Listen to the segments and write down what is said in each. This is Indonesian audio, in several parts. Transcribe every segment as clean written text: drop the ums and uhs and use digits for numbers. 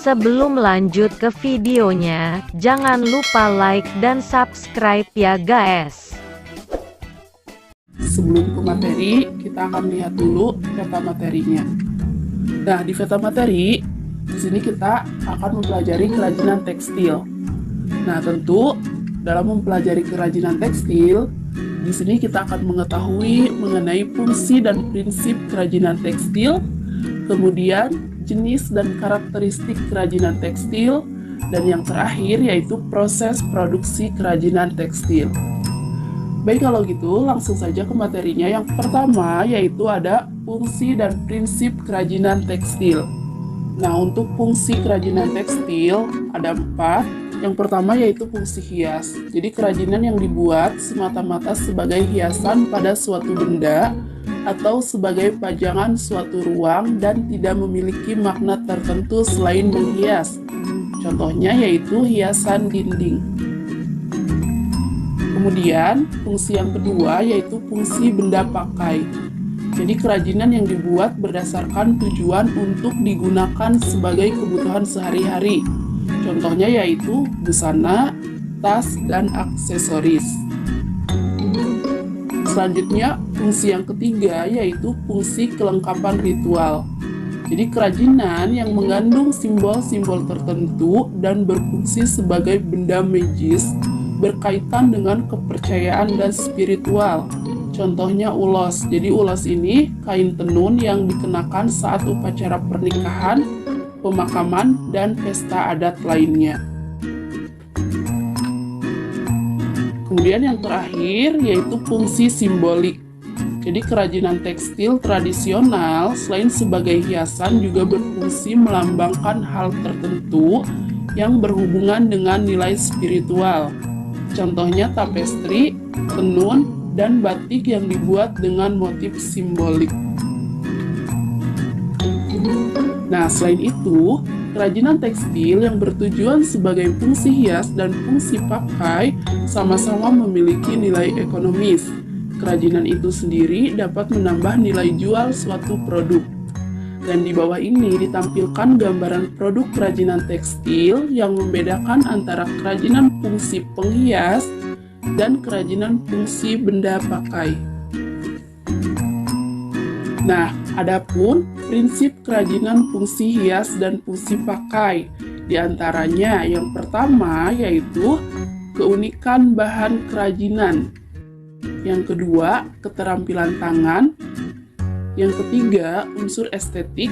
Sebelum lanjut ke videonya, jangan lupa like dan subscribe ya guys. Sebelum ke materi, kita akan lihat dulu peta materinya. Nah, di peta materi, di sini kita akan mempelajari kerajinan tekstil. Nah, tentu dalam mempelajari kerajinan tekstil, di sini kita akan mengetahui mengenai fungsi dan prinsip kerajinan tekstil, kemudian jenis dan karakteristik kerajinan tekstil, dan yang terakhir yaitu proses produksi kerajinan tekstil. Baik, kalau gitu langsung saja ke materinya. Yang pertama yaitu ada fungsi dan prinsip kerajinan tekstil. Nah, untuk fungsi kerajinan tekstil ada 4. Yang pertama yaitu fungsi hias. Jadi kerajinan yang dibuat semata-mata sebagai hiasan pada suatu benda atau sebagai pajangan suatu ruang dan tidak memiliki makna tertentu selain menghias. Contohnya yaitu hiasan dinding. Kemudian, fungsi yang kedua yaitu fungsi benda pakai. Jadi kerajinan yang dibuat berdasarkan tujuan untuk digunakan sebagai kebutuhan sehari-hari. Contohnya yaitu busana, tas, dan aksesoris. Selanjutnya, fungsi yang ketiga yaitu fungsi kelengkapan ritual. Jadi kerajinan yang mengandung simbol-simbol tertentu dan berfungsi sebagai benda magis berkaitan dengan kepercayaan dan spiritual. Contohnya ulos. Jadi ulos ini kain tenun yang dikenakan saat upacara pernikahan, pemakaman, dan pesta adat lainnya. Kemudian yang terakhir yaitu fungsi simbolik. Jadi kerajinan tekstil tradisional selain sebagai hiasan juga berfungsi melambangkan hal tertentu yang berhubungan dengan nilai spiritual. Contohnya tapestri, tenun, dan batik yang dibuat dengan motif simbolik. Nah, selain itu, kerajinan tekstil yang bertujuan sebagai fungsi hias dan fungsi pakai sama-sama memiliki nilai ekonomis. Kerajinan itu sendiri dapat menambah nilai jual suatu produk. Dan di bawah ini ditampilkan gambaran produk kerajinan tekstil yang membedakan antara kerajinan fungsi penghias dan kerajinan fungsi benda pakai. Nah, adapun prinsip kerajinan fungsi hias dan fungsi pakai. Di antaranya yang pertama yaitu keunikan bahan kerajinan. Yang kedua, keterampilan tangan. Yang ketiga, unsur estetik.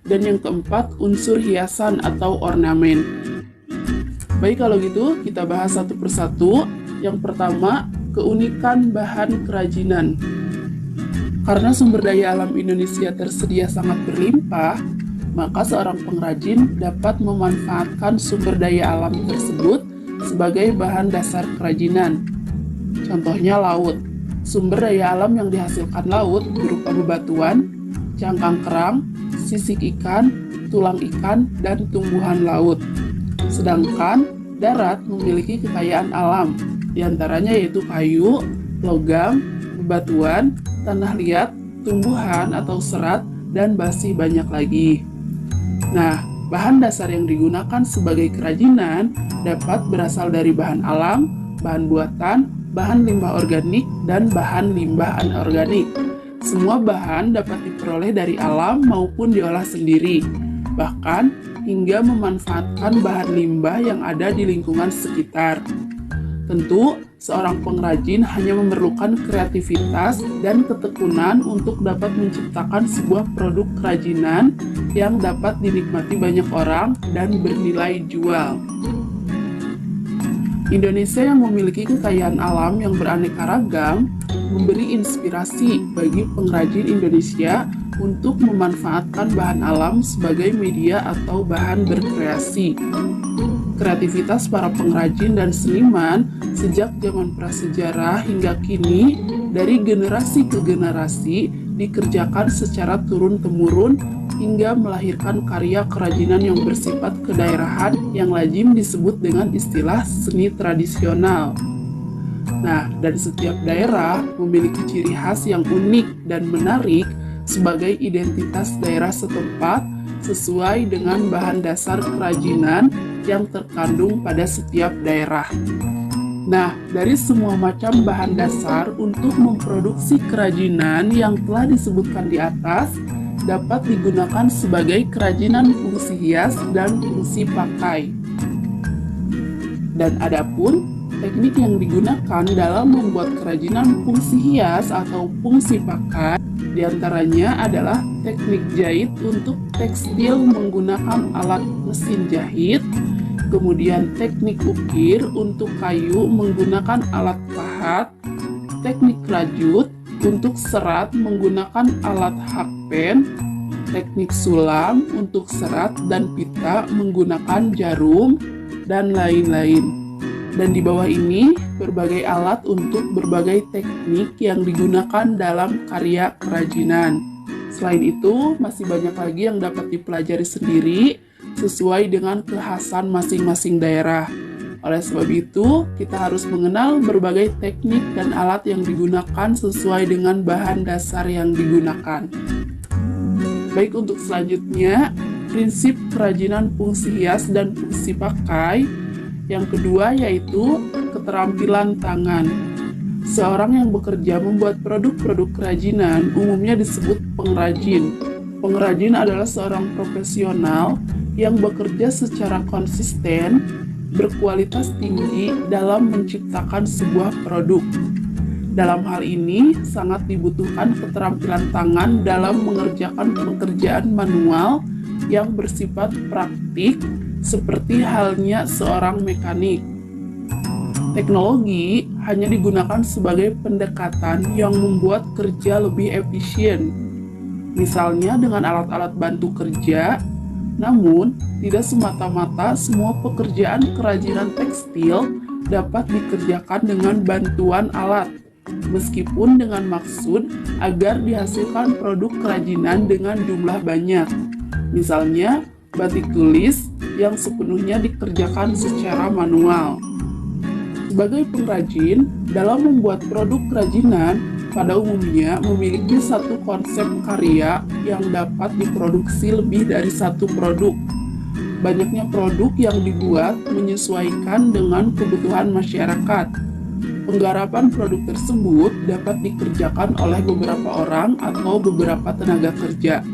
Dan yang keempat, unsur hiasan atau ornamen. Baik, kalau gitu kita bahas satu persatu. Yang pertama, keunikan bahan kerajinan. Karena sumber daya alam Indonesia tersedia sangat berlimpah, maka seorang pengrajin dapat memanfaatkan sumber daya alam tersebut sebagai bahan dasar kerajinan. Contohnya laut. Sumber daya alam yang dihasilkan laut berupa bebatuan, cangkang kerang, sisik ikan, tulang ikan, dan tumbuhan laut. Sedangkan darat memiliki kekayaan alam, diantaranya yaitu kayu, logam, bebatuan, tanah liat, tumbuhan atau serat, dan masih banyak lagi. Nah, bahan dasar yang digunakan sebagai kerajinan dapat berasal dari bahan alam, bahan buatan, bahan limbah organik, dan bahan limbah anorganik. Semua bahan dapat diperoleh dari alam maupun diolah sendiri, bahkan hingga memanfaatkan bahan limbah yang ada di lingkungan sekitar. Tentu, seorang pengrajin hanya memerlukan kreativitas dan ketekunan untuk dapat menciptakan sebuah produk kerajinan yang dapat dinikmati banyak orang dan bernilai jual. Indonesia yang memiliki kekayaan alam yang beraneka ragam memberi inspirasi bagi pengrajin Indonesia untuk memanfaatkan bahan alam sebagai media atau bahan berkreasi. Kreativitas para pengrajin dan seniman sejak zaman prasejarah hingga kini dari generasi ke generasi dikerjakan secara turun-temurun hingga melahirkan karya kerajinan yang bersifat kedaerahan yang lazim disebut dengan istilah seni tradisional. Nah, dan setiap daerah memiliki ciri khas yang unik dan menarik sebagai identitas daerah setempat, sesuai dengan bahan dasar kerajinan yang terkandung pada setiap daerah. Nah, dari semua macam bahan dasar untuk memproduksi kerajinan yang telah disebutkan di atas dapat digunakan sebagai kerajinan fungsi hias dan fungsi pakai. Dan adapun teknik yang digunakan dalam membuat kerajinan fungsi hias atau fungsi pakai diantaranya adalah teknik jahit untuk tekstil menggunakan alat mesin jahit, kemudian teknik ukir untuk kayu menggunakan alat pahat, teknik rajut untuk serat menggunakan alat hakpen, teknik sulam untuk serat dan pita menggunakan jarum, dan lain-lain. Dan di bawah ini berbagai alat untuk berbagai teknik yang digunakan dalam karya kerajinan. Selain itu, masih banyak lagi yang dapat dipelajari sendiri sesuai dengan kekhasan masing-masing daerah. Oleh sebab itu, kita harus mengenal berbagai teknik dan alat yang digunakan sesuai dengan bahan dasar yang digunakan. Baik, untuk selanjutnya, prinsip kerajinan fungsi hias dan fungsi pakai. Yang kedua yaitu keterampilan tangan. Seorang yang bekerja membuat produk-produk kerajinan umumnya disebut pengrajin. Pengrajin adalah seorang profesional yang bekerja secara konsisten, berkualitas tinggi dalam menciptakan sebuah produk. Dalam hal ini, sangat dibutuhkan keterampilan tangan dalam mengerjakan pekerjaan manual yang bersifat praktik, seperti halnya seorang mekanik. Teknologi hanya digunakan sebagai pendekatan yang membuat kerja lebih efisien, misalnya dengan alat-alat bantu kerja. Namun, tidak semata-mata semua pekerjaan kerajinan tekstil dapat dikerjakan dengan bantuan alat, meskipun dengan maksud agar dihasilkan produk kerajinan dengan jumlah banyak. Misalnya, batik tulis yang sepenuhnya dikerjakan secara manual. Sebagai pengrajin, dalam membuat produk kerajinan, pada umumnya memiliki satu konsep karya yang dapat diproduksi lebih dari satu produk. Banyaknya produk yang dibuat menyesuaikan dengan kebutuhan masyarakat. Penggarapan produk tersebut dapat dikerjakan oleh beberapa orang atau beberapa tenaga kerja.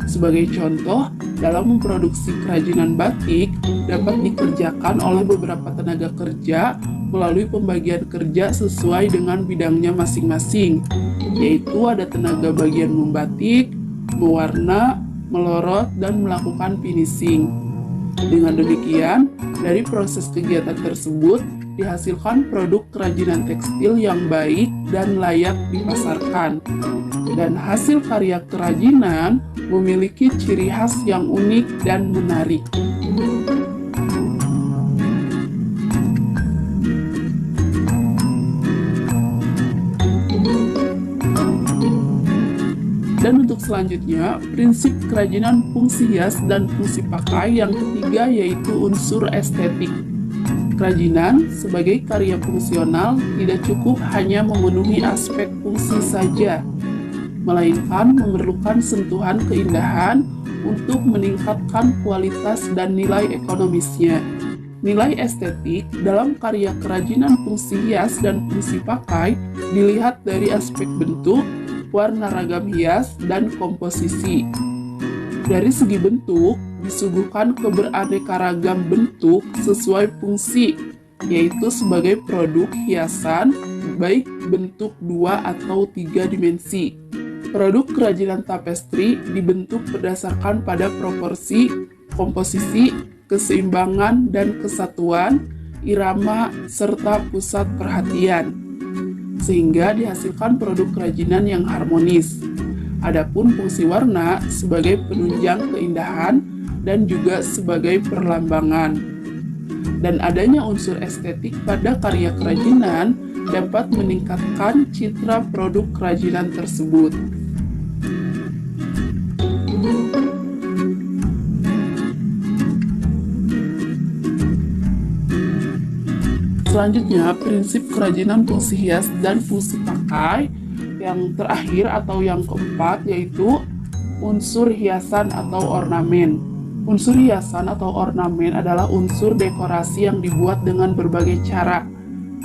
Sebagai contoh, dalam memproduksi kerajinan batik dapat dikerjakan oleh beberapa tenaga kerja melalui pembagian kerja sesuai dengan bidangnya masing-masing, yaitu ada tenaga bagian membatik, mewarna, melorot, dan melakukan finishing. Dengan demikian, dari proses kegiatan tersebut dihasilkan produk kerajinan tekstil yang baik dan layak dipasarkan. Dan hasil karya kerajinan memiliki ciri khas yang unik dan menarik. Dan untuk selanjutnya, prinsip kerajinan fungsi hias dan fungsi pakai yang ketiga yaitu unsur estetik. Kerajinan sebagai karya fungsional tidak cukup hanya memenuhi aspek fungsi saja, melainkan memerlukan sentuhan keindahan untuk meningkatkan kualitas dan nilai ekonomisnya. Nilai estetik dalam karya kerajinan fungsi hias dan fungsi pakai dilihat dari aspek bentuk, warna ragam hias, dan komposisi. Dari segi bentuk, disuguhkan keberaneka-ragam bentuk sesuai fungsi, yaitu sebagai produk hiasan, baik bentuk 2 atau 3 dimensi. Produk kerajinan tapestri dibentuk berdasarkan pada proporsi, komposisi, keseimbangan dan kesatuan, irama, serta pusat perhatian, sehingga dihasilkan produk kerajinan yang harmonis. Adapun fungsi warna sebagai penunjang keindahan dan juga sebagai perlambangan. Dan adanya unsur estetik pada karya kerajinan dapat meningkatkan citra produk kerajinan tersebut. Selanjutnya, prinsip kerajinan fungsi hias dan fungsi pakai yang terakhir atau yang keempat yaitu unsur hiasan atau ornamen. Unsur hiasan atau ornamen adalah unsur dekorasi yang dibuat dengan berbagai cara,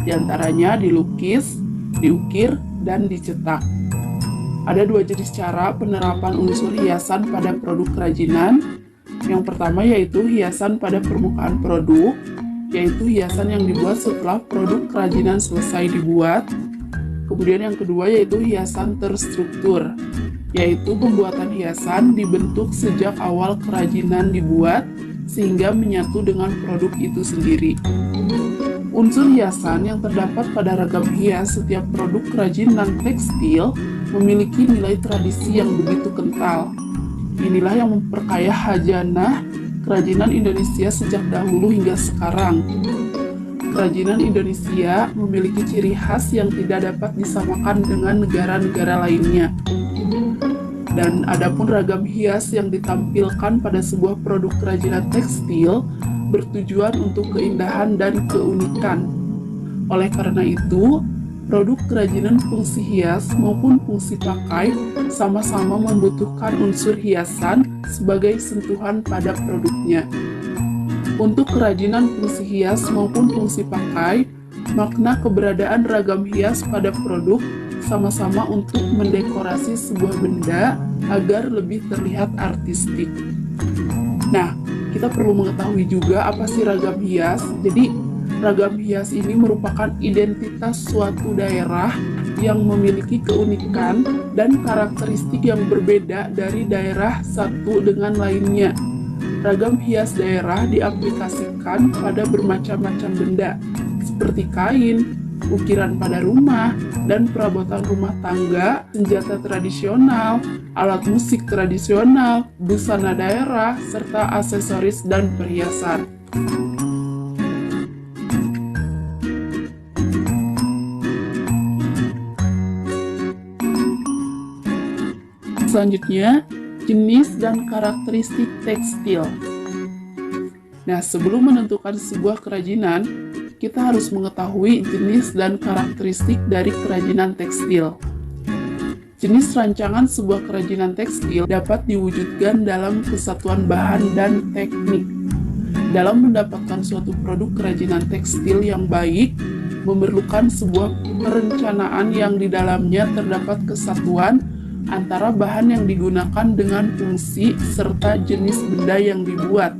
di antaranya dilukis, diukir, dan dicetak. Ada dua jenis cara penerapan unsur hiasan pada produk kerajinan. Yang pertama yaitu hiasan pada permukaan produk, yaitu hiasan yang dibuat setelah produk kerajinan selesai dibuat. Kemudian yang kedua yaitu hiasan terstruktur, yaitu pembuatan hiasan dibentuk sejak awal kerajinan dibuat sehingga menyatu dengan produk itu sendiri. Unsur hiasan yang terdapat pada ragam hias setiap produk kerajinan tekstil memiliki nilai tradisi yang begitu kental. Inilah yang memperkaya khajanah kerajinan Indonesia sejak dahulu hingga sekarang. Kerajinan Indonesia memiliki ciri khas yang tidak dapat disamakan dengan negara-negara lainnya. Dan adapun ragam hias yang ditampilkan pada sebuah produk kerajinan tekstil bertujuan untuk keindahan dan keunikan. Oleh karena itu, produk kerajinan fungsi hias maupun fungsi pakai sama-sama membutuhkan unsur hiasan sebagai sentuhan pada produknya. Untuk kerajinan fungsi hias maupun fungsi pakai, makna keberadaan ragam hias pada produk sama-sama untuk mendekorasi sebuah benda agar lebih terlihat artistik. Nah, kita perlu mengetahui juga apa sih ragam hias. Jadi, ragam hias ini merupakan identitas suatu daerah yang memiliki keunikan dan karakteristik yang berbeda dari daerah satu dengan lainnya. Ragam hias daerah diaplikasikan pada bermacam-macam benda, seperti kain, ukiran pada rumah, dan perabotan rumah tangga, senjata tradisional, alat musik tradisional, busana daerah, serta aksesoris dan perhiasan. Selanjutnya, jenis dan karakteristik tekstil. Nah, sebelum menentukan sebuah kerajinan, kita harus mengetahui jenis dan karakteristik dari kerajinan tekstil. Jenis rancangan sebuah kerajinan tekstil dapat diwujudkan dalam kesatuan bahan dan teknik. Dalam mendapatkan suatu produk kerajinan tekstil yang baik, memerlukan sebuah perencanaan yang di dalamnya terdapat kesatuan antara bahan yang digunakan dengan fungsi serta jenis benda yang dibuat.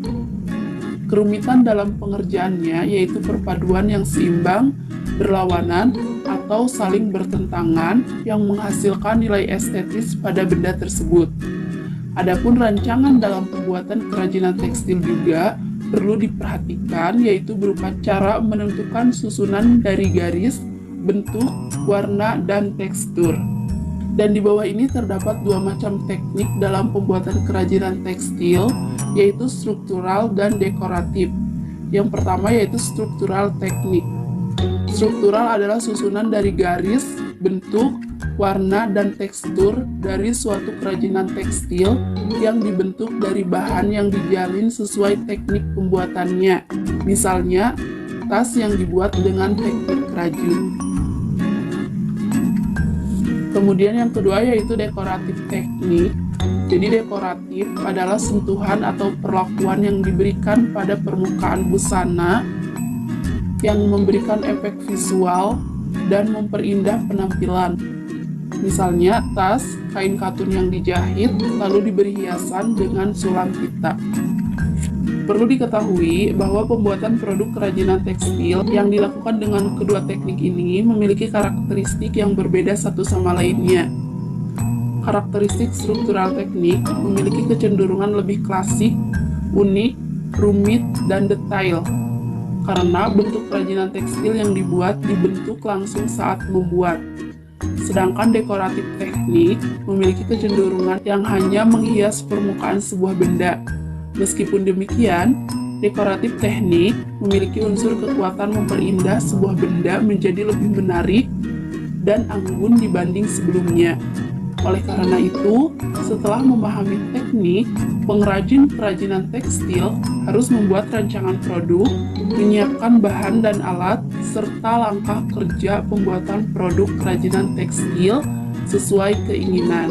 Kerumitan dalam pengerjaannya yaitu perpaduan yang seimbang, berlawanan, atau saling bertentangan yang menghasilkan nilai estetis pada benda tersebut. Adapun rancangan dalam pembuatan kerajinan tekstil juga perlu diperhatikan, yaitu berupa cara menentukan susunan dari garis, bentuk, warna, dan tekstur. Dan di bawah ini terdapat dua macam teknik dalam pembuatan kerajinan tekstil, yaitu struktural dan dekoratif. Yang pertama yaitu struktural teknik. Struktural adalah susunan dari garis, bentuk, warna, dan tekstur dari suatu kerajinan tekstil yang dibentuk dari bahan yang dijalin sesuai teknik pembuatannya. Misalnya, tas yang dibuat dengan teknik kerajin. Kemudian yang kedua yaitu dekoratif teknik. Jadi dekoratif adalah sentuhan atau perlakuan yang diberikan pada permukaan busana yang memberikan efek visual dan memperindah penampilan. Misalnya tas, kain katun yang dijahit lalu diberi hiasan dengan sulam pita. Perlu diketahui bahwa pembuatan produk kerajinan tekstil yang dilakukan dengan kedua teknik ini memiliki karakteristik yang berbeda satu sama lainnya. Karakteristik struktural teknik memiliki kecenderungan lebih klasik, unik, rumit, dan detail. Karena bentuk kerajinan tekstil yang dibentuk langsung saat membuat. Sedangkan dekoratif teknik memiliki kecenderungan yang hanya menghias permukaan sebuah benda. Meskipun demikian, dekoratif teknik memiliki unsur kekuatan memperindah sebuah benda menjadi lebih menarik dan anggun dibanding sebelumnya. Oleh karena itu, setelah memahami teknik, pengrajin kerajinan tekstil harus membuat rancangan produk, menyiapkan bahan dan alat, serta langkah kerja pembuatan produk kerajinan tekstil sesuai keinginan.